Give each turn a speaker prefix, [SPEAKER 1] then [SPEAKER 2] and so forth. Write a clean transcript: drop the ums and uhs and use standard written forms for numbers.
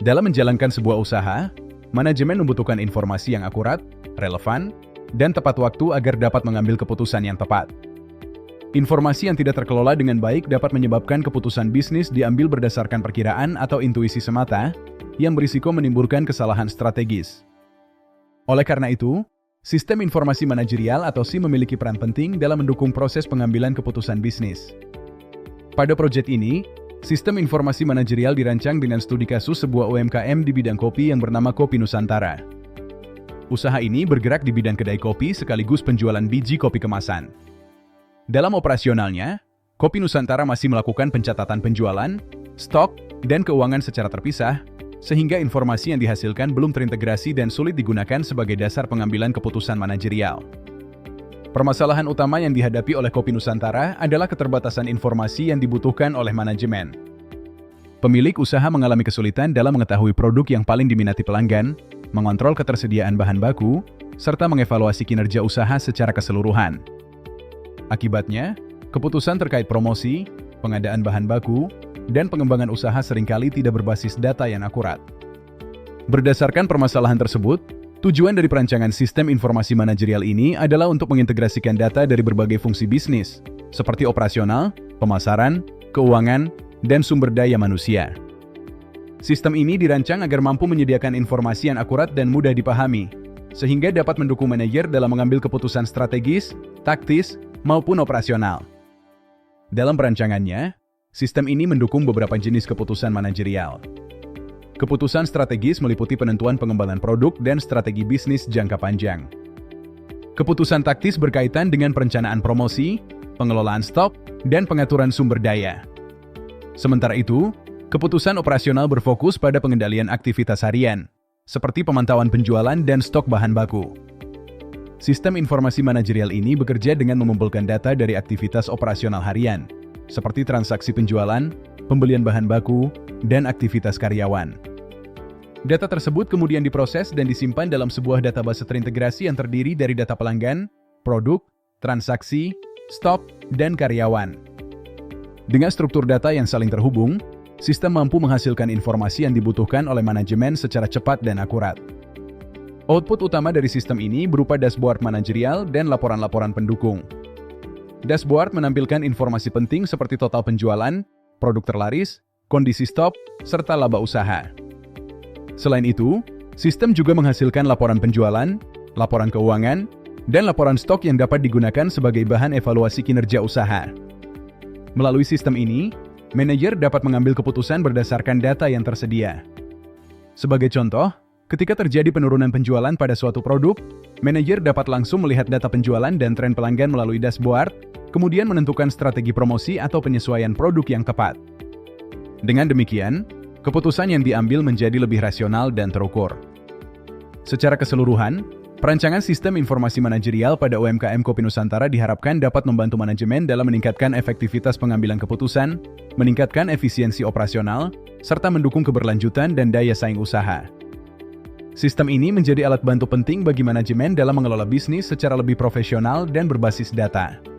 [SPEAKER 1] Dalam menjalankan sebuah usaha, manajemen membutuhkan informasi yang akurat, relevan, dan tepat waktu agar dapat mengambil keputusan yang tepat. Informasi yang tidak terkelola dengan baik dapat menyebabkan keputusan bisnis diambil berdasarkan perkiraan atau intuisi semata, yang berisiko menimbulkan kesalahan strategis. Oleh karena itu, sistem informasi manajerial atau SIM memiliki peran penting dalam mendukung proses pengambilan keputusan bisnis. Pada proyek ini, sistem informasi manajerial dirancang dengan studi kasus sebuah UMKM di bidang kopi yang bernama Kopi Nusantara. Usaha ini bergerak di bidang kedai kopi sekaligus penjualan biji kopi kemasan. Dalam operasionalnya, Kopi Nusantara masih melakukan pencatatan penjualan, stok, dan keuangan secara terpisah, sehingga informasi yang dihasilkan belum terintegrasi dan sulit digunakan sebagai dasar pengambilan keputusan manajerial. Permasalahan utama yang dihadapi oleh Kopi Nusantara adalah keterbatasan informasi yang dibutuhkan oleh manajemen. Pemilik usaha mengalami kesulitan dalam mengetahui produk yang paling diminati pelanggan, mengontrol ketersediaan bahan baku, serta mengevaluasi kinerja usaha secara keseluruhan. Akibatnya, keputusan terkait promosi, pengadaan bahan baku, dan pengembangan usaha seringkali tidak berbasis data yang akurat. Berdasarkan permasalahan tersebut, tujuan dari perancangan sistem informasi manajerial ini adalah untuk mengintegrasikan data dari berbagai fungsi bisnis, seperti operasional, pemasaran, keuangan, dan sumber daya manusia. Sistem ini dirancang agar mampu menyediakan informasi yang akurat dan mudah dipahami, sehingga dapat mendukung manajer dalam mengambil keputusan strategis, taktis, maupun operasional. Dalam perancangannya, sistem ini mendukung beberapa jenis keputusan manajerial. Keputusan strategis meliputi penentuan pengembangan produk dan strategi bisnis jangka panjang. Keputusan taktis berkaitan dengan perencanaan promosi, pengelolaan stok, dan pengaturan sumber daya. Sementara itu, keputusan operasional berfokus pada pengendalian aktivitas harian, seperti pemantauan penjualan dan stok bahan baku. Sistem informasi manajerial ini bekerja dengan mengumpulkan data dari aktivitas operasional harian, seperti transaksi penjualan, pembelian bahan baku, dan aktivitas karyawan. Data tersebut kemudian diproses dan disimpan dalam sebuah database terintegrasi yang terdiri dari data pelanggan, produk, transaksi, stok, dan karyawan. Dengan struktur data yang saling terhubung, sistem mampu menghasilkan informasi yang dibutuhkan oleh manajemen secara cepat dan akurat. Output utama dari sistem ini berupa dashboard manajerial dan laporan-laporan pendukung. Dashboard menampilkan informasi penting seperti total penjualan, produk terlaris, kondisi stok, serta laba usaha. Selain itu, sistem juga menghasilkan laporan penjualan, laporan keuangan, dan laporan stok yang dapat digunakan sebagai bahan evaluasi kinerja usaha. Melalui sistem ini, manajer dapat mengambil keputusan berdasarkan data yang tersedia. Sebagai contoh, ketika terjadi penurunan penjualan pada suatu produk, manajer dapat langsung melihat data penjualan dan tren pelanggan melalui dashboard, kemudian menentukan strategi promosi atau penyesuaian produk yang tepat. Dengan demikian, keputusan yang diambil menjadi lebih rasional dan terukur. Secara keseluruhan, perancangan sistem informasi manajerial pada UMKM Kopi Nusantara diharapkan dapat membantu manajemen dalam meningkatkan efektivitas pengambilan keputusan, meningkatkan efisiensi operasional, serta mendukung keberlanjutan dan daya saing usaha. Sistem ini menjadi alat bantu penting bagi manajemen dalam mengelola bisnis secara lebih profesional dan berbasis data.